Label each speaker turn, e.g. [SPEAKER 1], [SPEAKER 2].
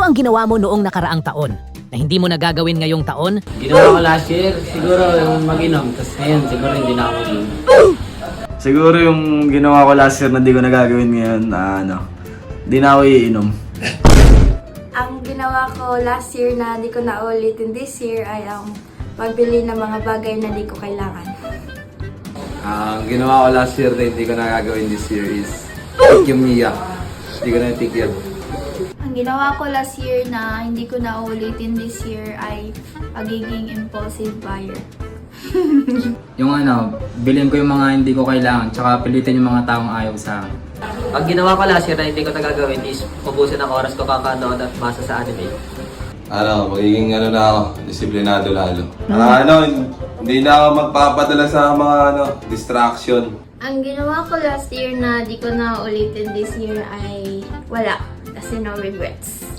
[SPEAKER 1] ang ginawa mo noong nakaraang taon na hindi mo nagagawin ngayong taon?
[SPEAKER 2] Ginawa ko last year, siguro yung mag-inom. Tapos ngayon, siguro hindi na ako mag-inom.
[SPEAKER 3] Siguro yung ginawa ko last year na di ko nagagawin ngayon na di na ako iinom.
[SPEAKER 4] Ang ginawa ko last year na di ko na ulitin this year ay ang pagbili ng mga bagay na di ko kailangan.
[SPEAKER 5] Ang ginawa ko last year na hindi ko nagagawin this year is yung Mia. Hindi ko na natigil.
[SPEAKER 6] Ang ginawa ko last year na hindi ko na ulitin this year ay pagiging impulsive buyer.
[SPEAKER 7] Yung bilhin ko yung mga hindi ko kailangan, tsaka pilitin yung mga taong ayaw sa akin.
[SPEAKER 2] Ang ginawa ko last year na hindi ko nagagawin is ubusin ang oras ko kakanood at basa sa anime.
[SPEAKER 5] Magiging na ako, disiplinado lalo. Hindi na ako magpapadala sa mga distraction.
[SPEAKER 6] Ang ginawa ko last year na di ko na ulitin this year ay wala. Kasi no regrets.